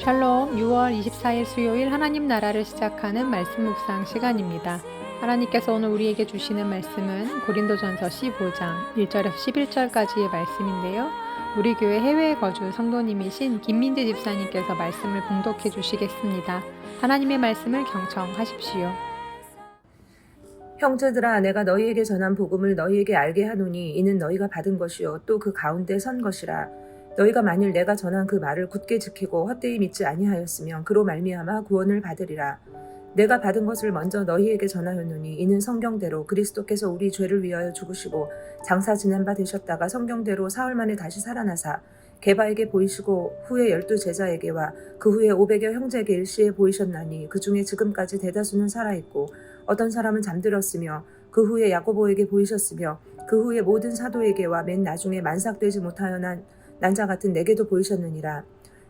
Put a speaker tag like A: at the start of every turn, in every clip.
A: 샬롬 6월 24일 수요일 하나님 나라를 시작하는 말씀 묵상 시간입니다. 하나님께서 오늘 우리에게 주시는 말씀은 고린도전서 15장 1절에서 11절까지의 말씀인데요. 우리 교회 해외에 거주 성도님이신 김민재 집사님께서 말씀을 봉독해 주시겠습니다. 하나님의 말씀을 경청하십시오.
B: 형제들아, 내가 너희에게 전한 복음을 너희에게 알게 하노니 이는 너희가 받은 것이요 또 그 가운데 선 것이라. 너희가 만일 내가 전한 그 말을 굳게 지키고 헛되이 믿지 아니하였으면 그로 말미암아 구원을 받으리라. 내가 받은 것을 먼저 너희에게 전하였노니 이는 성경대로 그리스도께서 우리 죄를 위하여 죽으시고 장사 지낸 바 되셨다가 성경대로 사흘 만에 다시 살아나사 게바에게 보이시고 후에 12 제자에게와 그 후에 500여 형제에게 일시에 보이셨나니 그 중에 지금까지 대다수는 살아있고 어떤 사람은 잠들었으며 그 후에 야고보에게 보이셨으며 그 후에 모든 사도에게와 맨 나중에 만삭되지 못하여 난 자 같은 내게도 보이셨느니라.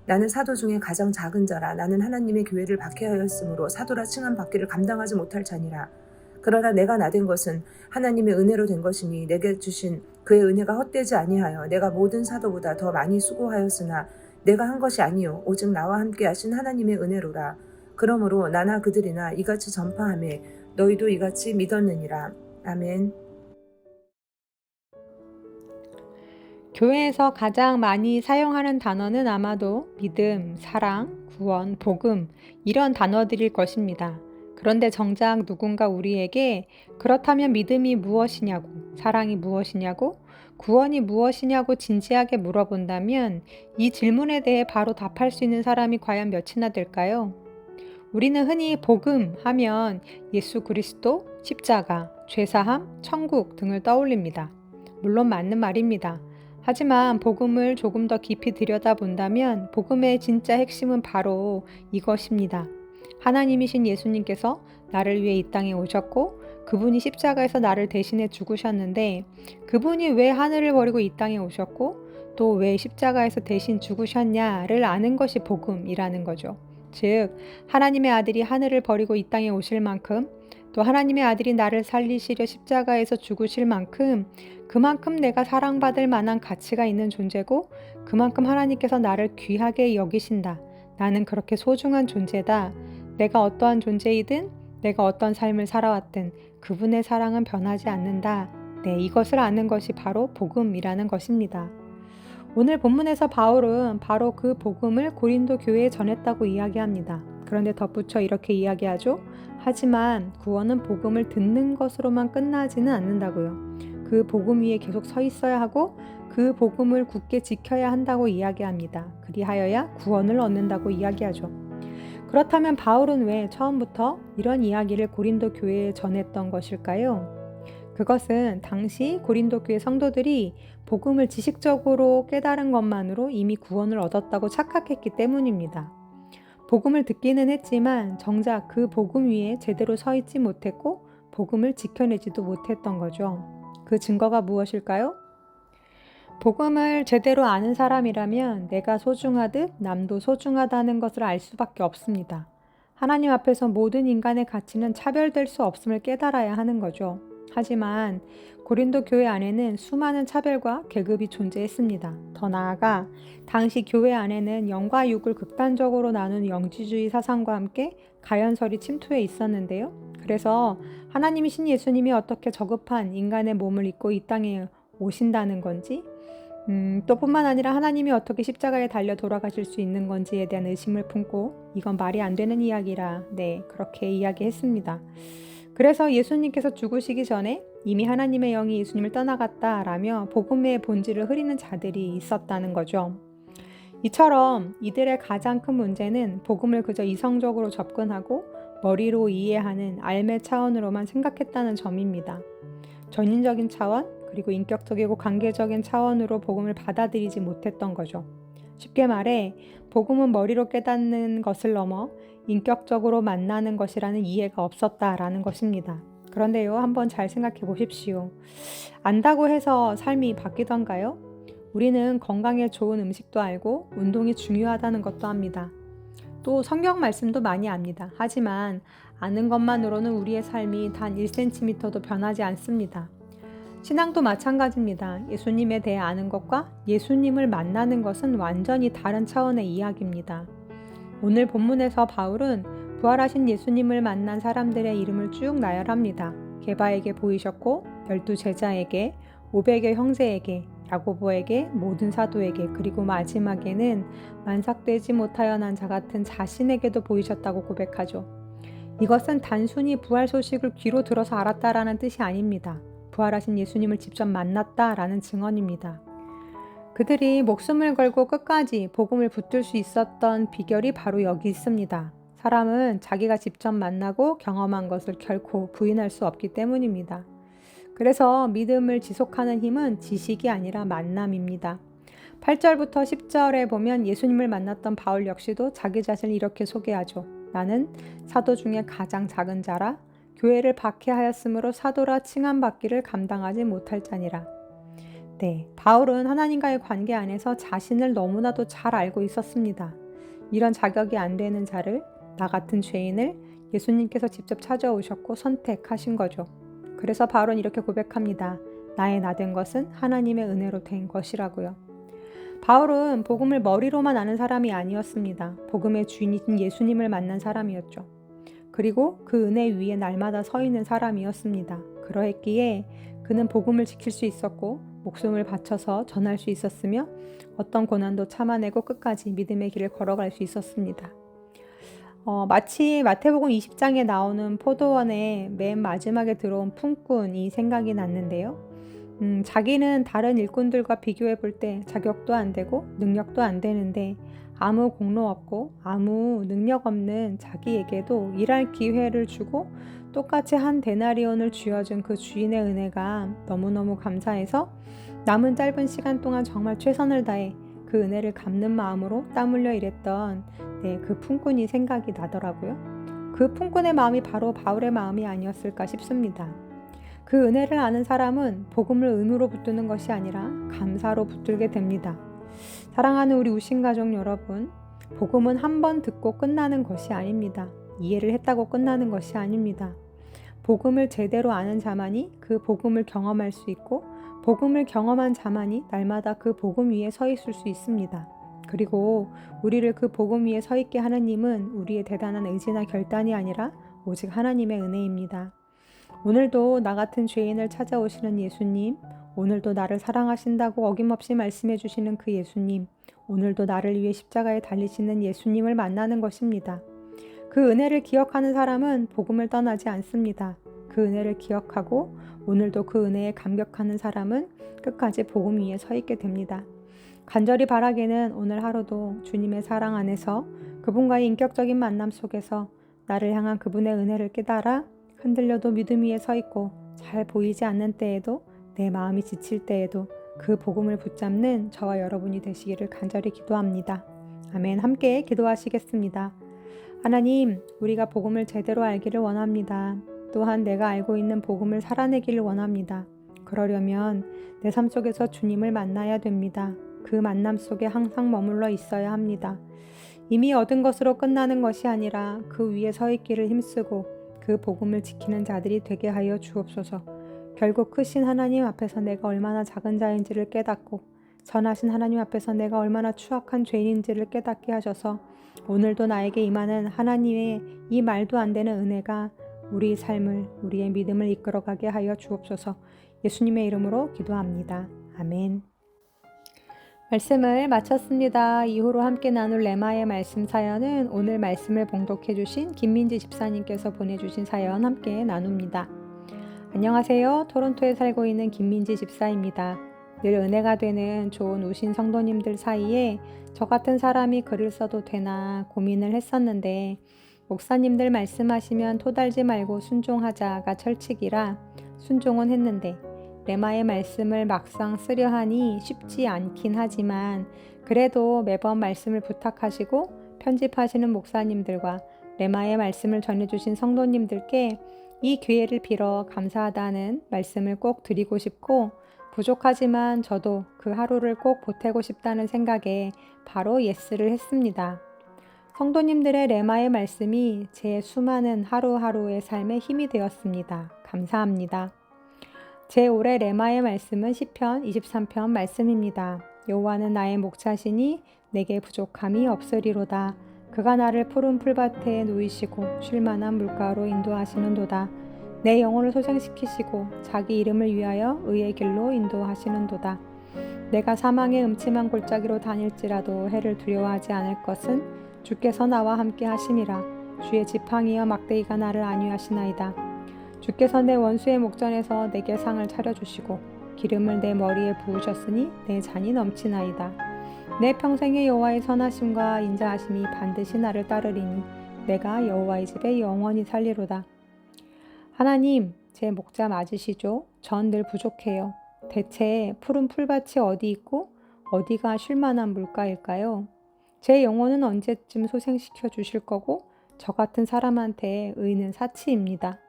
B: 나는 사도 중에 가장 작은 자라. 나는 하나님의 교회를 박해하였으므로 사도라 칭함 받기를 감당하지 못할 자니라. 그러나 내가 나된 것은 하나님의 은혜로 된 것이니 내게 주신 그의 은혜가 헛되지 아니하여 내가 모든 사도보다 더 많이 수고하였으나 내가 한 것이 아니요 오직 나와 함께 하신 하나님의 은혜로라. 그러므로 나나 그들이나 이같이 전파하매 너희도 이같이 믿었느니라. 아멘.
A: 교회에서 가장 많이 사용하는 단어는 아마도 믿음, 사랑, 구원, 복음 이런 단어들일 것입니다. 그런데 정작 누군가 우리에게 그렇다면 믿음이 무엇이냐고, 사랑이 무엇이냐고, 구원이 무엇이냐고 진지하게 물어본다면 이 질문에 대해 바로 답할 수 있는 사람이 과연 몇이나 될까요? 우리는 흔히 복음 하면 예수 그리스도, 십자가, 죄사함, 천국 등을 떠올립니다. 물론 맞는 말입니다. 하지만 복음을 조금 더 깊이 들여다본다면 복음의 진짜 핵심은 바로 이것입니다. 하나님이신 예수님께서 나를 위해 이 땅에 오셨고 그분이 십자가에서 나를 대신해 죽으셨는데 그분이 왜 하늘을 버리고 이 땅에 오셨고 또 왜 십자가에서 대신 죽으셨냐를 아는 것이 복음이라는 거죠. 즉 하나님의 아들이 하늘을 버리고 이 땅에 오실 만큼 또 하나님의 아들이 나를 살리시려 십자가에서 죽으실 만큼 그만큼 내가 사랑받을 만한 가치가 있는 존재고 그만큼 하나님께서 나를 귀하게 여기신다. 나는 그렇게 소중한 존재다. 내가 어떠한 존재이든 내가 어떤 삶을 살아왔든 그분의 사랑은 변하지 않는다. 네, 이것을 아는 것이 바로 복음이라는 것입니다. 오늘 본문에서 바울은 바로 그 복음을 고린도 교회에 전했다고 이야기합니다. 그런데 덧붙여 이렇게 이야기하죠. 하지만 구원은 복음을 듣는 것으로만 끝나지는 않는다고요. 그 복음 위에 계속 서 있어야 하고 그 복음을 굳게 지켜야 한다고 이야기합니다. 그리하여야 구원을 얻는다고 이야기하죠. 그렇다면 바울은 왜 처음부터 이런 이야기를 고린도 교회에 전했던 것일까요? 그것은 당시 고린도 교회 성도들이 복음을 지식적으로 깨달은 것만으로 이미 구원을 얻었다고 착각했기 때문입니다. 복음을 듣기는 했지만 정작 그 복음 위에 제대로 서 있지 못했고 복음을 지켜내지도 못했던 거죠. 그 증거가 무엇일까요? 복음을 제대로 아는 사람이라면 내가 소중하듯 남도 소중하다는 것을 알 수밖에 없습니다. 하나님 앞에서 모든 인간의 가치는 차별될 수 없음을 깨달아야 하는 거죠. 하지만 고린도 교회 안에는 수많은 차별과 계급이 존재했습니다. 더 나아가 당시 교회 안에는 영과 육을 극단적으로 나눈 영지주의 사상과 함께 가연설이 침투해 있었는데요. 그래서 하나님이신 예수님이 어떻게 저급한 인간의 몸을 입고 이 땅에 오신다는 건지 또 뿐만 아니라 하나님이 어떻게 십자가에 달려 돌아가실 수 있는 건지에 대한 의심을 품고 이건 말이 안 되는 이야기라 그렇게 이야기했습니다. 그래서 예수님께서 죽으시기 전에 이미 하나님의 영이 예수님을 떠나갔다라며 복음의 본질을 흐리는 자들이 있었다는 거죠. 이처럼 이들의 가장 큰 문제는 복음을 그저 이성적으로 접근하고 머리로 이해하는 알매 차원으로만 생각했다는 점입니다. 전인적인 차원 그리고 인격적이고 관계적인 차원으로 복음을 받아들이지 못했던 거죠. 쉽게 말해 복음은 머리로 깨닫는 것을 넘어 인격적으로 만나는 것이라는 이해가 없었다라는 것입니다. 그런데요, 한번 잘 생각해 보십시오. 안다고 해서 삶이 바뀌던가요? 우리는 건강에 좋은 음식도 알고 운동이 중요하다는 것도 압니다. 또 성경 말씀도 많이 압니다. 하지만 아는 것만으로는 우리의 삶이 단 1cm도 변하지 않습니다. 신앙도 마찬가지입니다. 예수님에 대해 아는 것과 예수님을 만나는 것은 완전히 다른 차원의 이야기입니다. 오늘 본문에서 바울은 부활하신 예수님을 만난 사람들의 이름을 쭉 나열합니다. 게바에게 보이셨고 12제자에게 500여 형제에게 야고보에게 모든 사도에게 그리고 마지막에는 만삭되지 못하여 난 자 같은 자신에게도 보이셨다고 고백하죠. 이것은 단순히 부활 소식을 귀로 들어서 알았다라는 뜻이 아닙니다. 부활하신 예수님을 직접 만났다라는 증언입니다. 그들이 목숨을 걸고 끝까지 복음을 붙들 수 있었던 비결이 바로 여기 있습니다. 사람은 자기가 직접 만나고 경험한 것을 결코 부인할 수 없기 때문입니다. 그래서 믿음을 지속하는 힘은 지식이 아니라 만남입니다. 8절부터 10절에 보면 예수님을 만났던 바울 역시도 자기 자신을 이렇게 소개하죠. 나는 사도 중에 가장 작은 자라 교회를 박해하였으므로 사도라 칭함받기를 감당하지 못할 자니라. 네, 바울은 하나님과의 관계 안에서 자신을 너무나도 잘 알고 있었습니다. 이런 자격이 안 되는 자를, 나 같은 죄인을 예수님께서 직접 찾아오셨고 선택하신 거죠. 그래서 바울은 이렇게 고백합니다. 나의 나 된 것은 하나님의 은혜로 된 것이라고요. 바울은 복음을 머리로만 아는 사람이 아니었습니다. 복음의 주인이신 예수님을 만난 사람이었죠. 그리고 그 은혜 위에 날마다 서 있는 사람이었습니다. 그러했기에 그는 복음을 지킬 수 있었고 목숨을 바쳐서 전할 수 있었으며 어떤 고난도 참아내고 끝까지 믿음의 길을 걸어갈 수 있었습니다. 마치 마태복음 20장에 나오는 포도원의 맨 마지막에 들어온 품꾼이 생각이 났는데요. 자기는 다른 일꾼들과 비교해 볼 때 자격도 안 되고 능력도 안 되는데 아무 공로 없고 아무 능력 없는 자기에게도 일할 기회를 주고 똑같이 한 데나리온을 쥐어준 그 주인의 은혜가 너무너무 감사해서 남은 짧은 시간 동안 정말 최선을 다해 그 은혜를 갚는 마음으로 땀 흘려 일했던 그 품꾼이 생각이 나더라고요. 그 품꾼의 마음이 바로 바울의 마음이 아니었을까 싶습니다. 그 은혜를 아는 사람은 복음을 의무로 붙드는 것이 아니라 감사로 붙들게 됩니다. 사랑하는 우리 우신가족 여러분, 복음은 한 번 듣고 끝나는 것이 아닙니다. 이해를 했다고 끝나는 것이 아닙니다. 복음을 제대로 아는 자만이 그 복음을 경험할 수 있고 복음을 경험한 자만이 날마다 그 복음 위에 서 있을 수 있습니다. 그리고 우리를 그 복음 위에 서 있게 하는 힘은 우리의 대단한 의지나 결단이 아니라 오직 하나님의 은혜입니다. 오늘도 나 같은 죄인을 찾아오시는 예수님, 오늘도 나를 사랑하신다고 어김없이 말씀해 주시는 그 예수님, 오늘도 나를 위해 십자가에 달리시는 예수님을 만나는 것입니다. 그 은혜를 기억하는 사람은 복음을 떠나지 않습니다. 그 은혜를 기억하고 오늘도 그 은혜에 감격하는 사람은 끝까지 복음 위에 서 있게 됩니다. 간절히 바라기는 오늘 하루도 주님의 사랑 안에서 그분과의 인격적인 만남 속에서 나를 향한 그분의 은혜를 깨달아 흔들려도 믿음 위에 서 있고 잘 보이지 않는 때에도 내 마음이 지칠 때에도 그 복음을 붙잡는 저와 여러분이 되시기를 간절히 기도합니다. 아멘. 함께 기도하시겠습니다. 하나님, 우리가 복음을 제대로 알기를 원합니다. 또한 내가 알고 있는 복음을 살아내기를 원합니다. 그러려면 내 삶 속에서 주님을 만나야 됩니다. 그 만남 속에 항상 머물러 있어야 합니다. 이미 얻은 것으로 끝나는 것이 아니라 그 위에 서 있기를 힘쓰고 그 복음을 지키는 자들이 되게 하여 주옵소서. 결국 크신 하나님 앞에서 내가 얼마나 작은 자인지를 깨닫고 선하신 하나님 앞에서 내가 얼마나 추악한 죄인인지를 깨닫게 하셔서 오늘도 나에게 임하는 하나님의 이 말도 안 되는 은혜가 우리 삶을, 우리의 믿음을 이끌어가게 하여 주옵소서. 예수님의 이름으로 기도합니다. 아멘. 말씀을 마쳤습니다. 이후로 함께 나눌 레마의 말씀 사연은 오늘 말씀을 봉독해 주신 김민지 집사님께서 보내주신 사연 함께 나눕니다. 안녕하세요. 토론토에 살고 있는 김민지 집사입니다. 늘 은혜가 되는 좋은 우신 성도님들 사이에 저 같은 사람이 글을 써도 되나 고민을 했었는데 목사님들 말씀하시면 토달지 말고 순종하자가 철칙이라 순종은 했는데 레마의 말씀을 막상 쓰려 하니 쉽지 않긴 하지만 그래도 매번 말씀을 부탁하시고 편집하시는 목사님들과 레마의 말씀을 전해주신 성도님들께 이 기회를 빌어 감사하다는 말씀을 꼭 드리고 싶고 부족하지만 저도 그 하루를 꼭 보태고 싶다는 생각에 바로 예스를 했습니다. 성도님들의 레마의 말씀이 제 수많은 하루하루의 삶에 힘이 되었습니다. 감사합니다. 제 올해 레마의 말씀은 시편 23편 말씀입니다. 여호와는 나의 목자시니 내게 부족함이 없으리로다. 그가 나를 푸른 풀밭에 누이시고 쉴만한 물가로 인도하시는도다. 내 영혼을 소생시키시고 자기 이름을 위하여 의의 길로 인도하시는도다. 내가 사망의 음침한 골짜기로 다닐지라도 해를 두려워하지 않을 것은 주께서 나와 함께 하심이라. 주의 지팡이여 막대기가 나를 안위하시나이다. 주께서 내 원수의 목전에서 내게 상을 차려주시고 기름을 내 머리에 부으셨으니 내 잔이 넘치나이다. 내 평생의 여호와의 선하심과 인자하심이 반드시 나를 따르리니 내가 여호와의 집에 영원히 살리로다. 하나님, 제 목자 맞으시죠? 전 늘 부족해요. 대체 푸른 풀밭이 어디 있고 어디가 쉴만한 물가일까요? 제 영혼은 언제쯤 소생시켜 주실 거고 저 같은 사람한테 의는 사치입니다.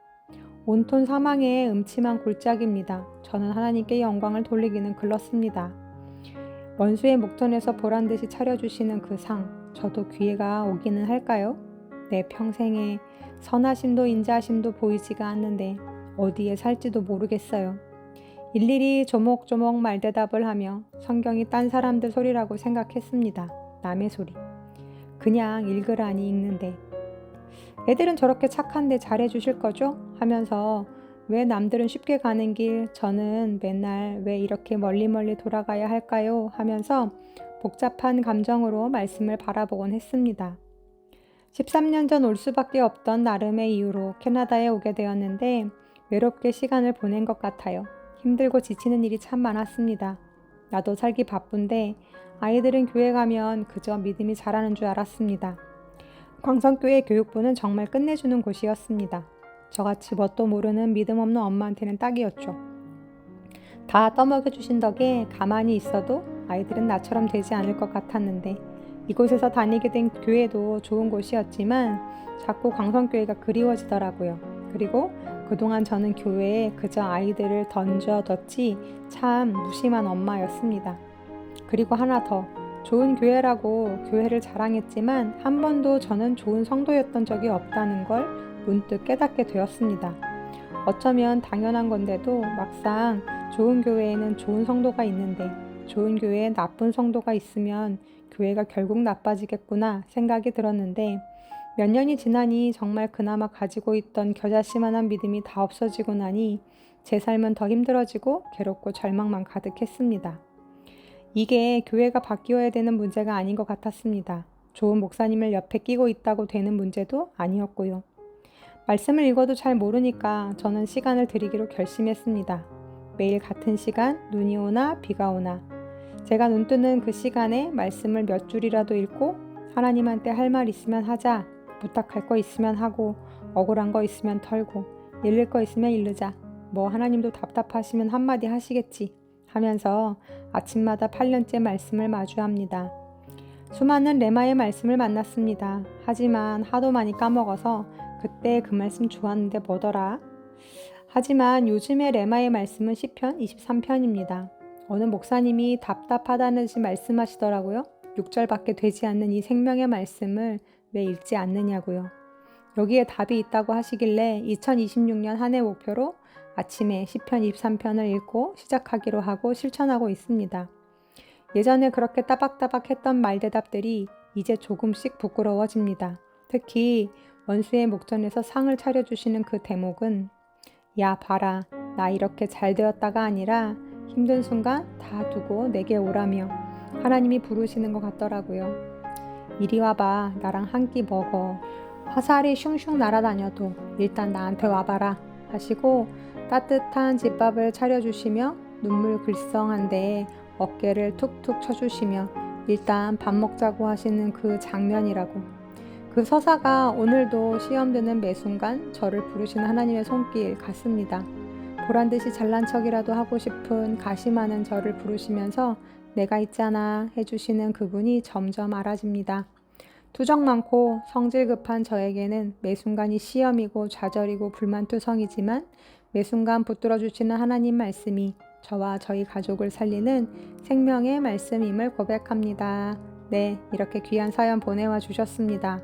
A: 온통 사망의 음침한 골짜기입니다. 저는 하나님께 영광을 돌리기는 글렀습니다. 원수의 목전에서 보란듯이 차려주시는 그 상, 저도 기회가 오기는 할까요? 내 평생에 선하심도 인자하심도 보이지가 않는데 어디에 살지도 모르겠어요. 일일이 조목조목 말대답을 하며 성경이 딴 사람들 소리라고 생각했습니다. 남의 소리. 그냥 읽으라니 읽는데. 애들은 저렇게 착한데 잘해주실 거죠? 하면서 왜 남들은 쉽게 가는 길, 저는 맨날 왜 이렇게 멀리 돌아가야 할까요? 하면서 복잡한 감정으로 말씀을 바라보곤 했습니다. 13년 전 올 수밖에 없던 나름의 이유로 캐나다에 오게 되었는데 외롭게 시간을 보낸 것 같아요. 힘들고 지치는 일이 참 많았습니다. 나도 살기 바쁜데 아이들은 교회 가면 그저 믿음이 자라는 줄 알았습니다. 광성교회 교육부는 정말 끝내주는 곳이었습니다. 저같이 뭣도 모르는 믿음 없는 엄마한테는 딱이었죠. 다 떠먹여 주신 덕에 가만히 있어도 아이들은 나처럼 되지 않을 것 같았는데 이곳에서 다니게 된 교회도 좋은 곳이었지만 자꾸 광성교회가 그리워지더라고요. 그리고 그동안 저는 교회에 그저 아이들을 던져뒀지 참 무심한 엄마였습니다. 그리고 하나 더, 좋은 교회라고 교회를 자랑했지만 한 번도 저는 좋은 성도였던 적이 없다는 걸 문득 깨닫게 되었습니다. 어쩌면 당연한 건데도 막상 좋은 교회에는 좋은 성도가 있는데 좋은 교회에 나쁜 성도가 있으면 교회가 결국 나빠지겠구나 생각이 들었는데 몇 년이 지나니 정말 그나마 가지고 있던 겨자씨만한 믿음이 다 없어지고 나니 제 삶은 더 힘들어지고 괴롭고 절망만 가득했습니다. 이게 교회가 바뀌어야 되는 문제가 아닌 것 같았습니다. 좋은 목사님을 옆에 끼고 있다고 되는 문제도 아니었고요. 말씀을 읽어도 잘 모르니까 저는 시간을 들이기로 결심했습니다. 매일 같은 시간 눈이 오나 비가 오나 제가 눈 뜨는 그 시간에 말씀을 몇 줄이라도 읽고 하나님한테 할 말 있으면 하자, 부탁할 거 있으면 하고 억울한 거 있으면 털고 읽을 거 있으면 읽자, 뭐 하나님도 답답하시면 한마디 하시겠지 하면서 아침마다 8년째 말씀을 마주합니다. 수많은 레마의 말씀을 만났습니다. 하지만 하도 많이 까먹어서 그때 그 말씀 좋았는데 뭐더라? 하지만 요즘의 레마의 말씀은 시편 23편입니다. 어느 목사님이 답답하다는지 말씀하시더라고요. 6절밖에 되지 않는 이 생명의 말씀을 왜 읽지 않느냐고요. 여기에 답이 있다고 하시길래 2026년 한 해 목표로 아침에 시편 23편을 읽고 시작하기로 하고 실천하고 있습니다. 예전에 그렇게 따박따박 했던 말대답들이 이제 조금씩 부끄러워집니다. 특히 원수의 목전에서 상을 차려주시는 그 대목은 야 봐라, 나 이렇게 잘 되었다가 아니라 힘든 순간 다 두고 내게 오라며 하나님이 부르시는 것 같더라고요. 이리 와봐, 나랑 한 끼 먹어. 화살이 슝슝 날아다녀도 일단 나한테 와봐라 하시고 따뜻한 집밥을 차려주시며 눈물 글썽한데 어깨를 툭툭 쳐주시며 일단 밥 먹자고 하시는 그 장면이라고. 그 서사가 오늘도 시험 드는 매 순간 저를 부르시는 하나님의 손길 같습니다. 보란듯이 잘난 척이라도 하고 싶은 가시 많은 저를 부르시면서 내가 있잖아 해주시는 그분이 점점 알아집니다. 투정 많고 성질 급한 저에게는 매 순간이 시험이고 좌절이고 불만투성이지만 매 순간 붙들어 주시는 하나님 말씀이 저와 저희 가족을 살리는 생명의 말씀임을 고백합니다. 네, 이렇게 귀한 사연 보내와 주셨습니다.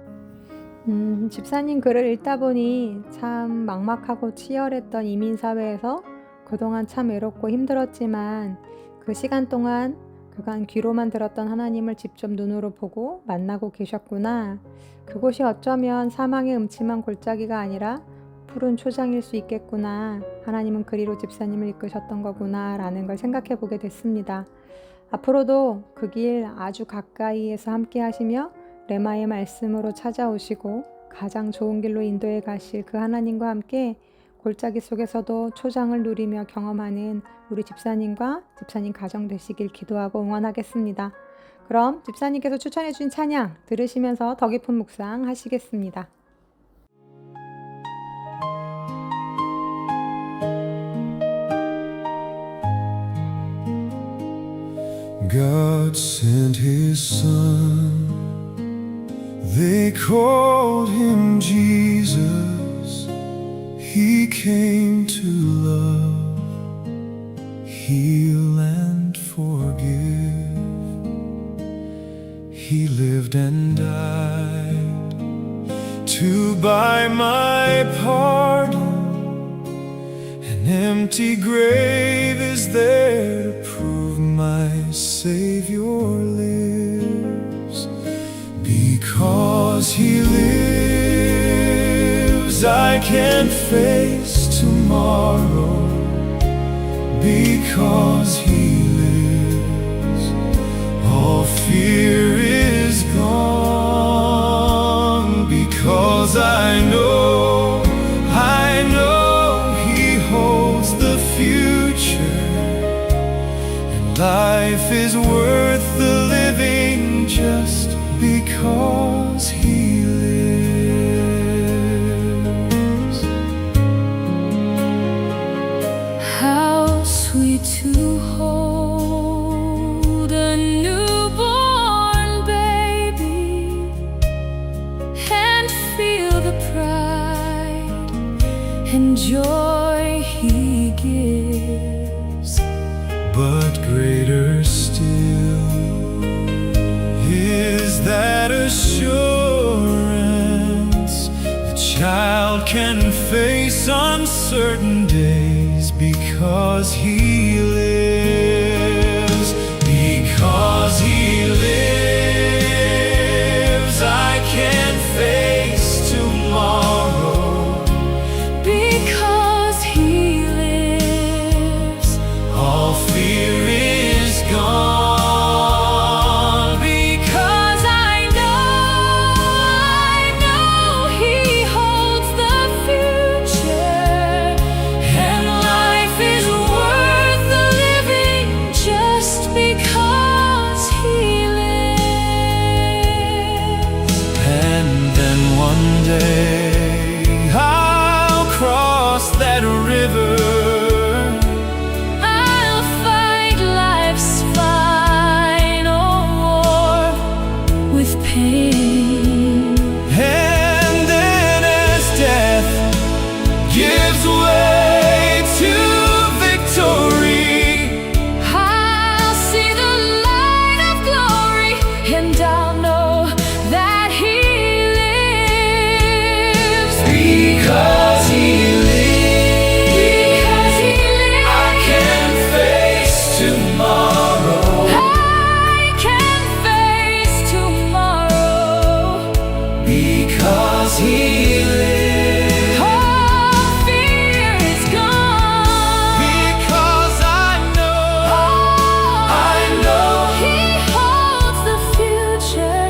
A: 집사님 글을 읽다 보니 참 막막하고 치열했던 이민사회에서 그동안 참 외롭고 힘들었지만 그 시간 동안 그간 귀로만 들었던 하나님을 직접 눈으로 보고 만나고 계셨구나. 그곳이 어쩌면 사망의 음침한 골짜기가 아니라 푸른 초장일 수 있겠구나. 하나님은 그리로 집사님을 이끄셨던 거구나 라는 걸 생각해 보게 됐습니다. 앞으로도 그 길 아주 가까이에서 함께 하시며 레마의 말씀으로 찾아오시고 가장 좋은 길로 인도해 가실 그 하나님과 함께 골짜기 속에서도 초장을 누리며 경험하는 우리 집사님과 집사님 가정 되시길 기도하고 응원하겠습니다. 그럼 집사님께서 추천해 주신 찬양 들으시면서 더 깊은 묵상 하시겠습니다.
C: God sent his son, they called him Jesus. He came to love, heal and forgive. He lived and died to buy my pardon. An empty grave is there to prove my Savior lives. Because he lives, I can face tomorrow. Because he lives, all fear is gone. Because I know he holds the future. Life is worth the living just because he lives.
D: How sweet to hold a newborn baby and feel the pride and joy he gives.
C: But greater still is that assurance the child can face uncertain days because he lives. Because he lives, I can face tomorrow.
D: Because he lives,
C: All fear is gone.
D: because I know he holds the future,
C: And
D: life is worth the living just because he lives.
C: And then one day I'll cross that river.
D: I'll fight life's final war with pain.
C: And then as death gives way to victory,
D: I'll see the light of glory, and I'll know that he lives.
C: because he
D: Because he
C: lives, I can face tomorrow.
D: I can face tomorrow.
C: Because he lives,
D: All fear is gone.
C: because I know
D: He holds the future,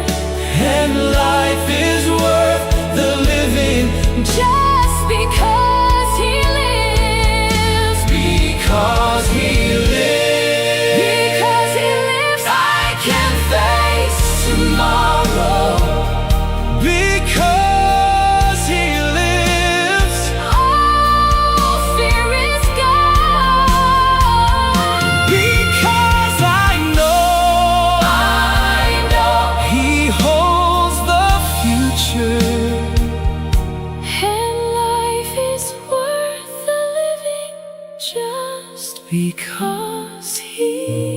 C: and life is worth the living
D: just because he lives.
C: because he lives.
D: Because he lives,
C: I can face tomorrow. Because he lives,
D: all fear is gone.
C: because I know he holds the future.
D: And life is worth the living just because he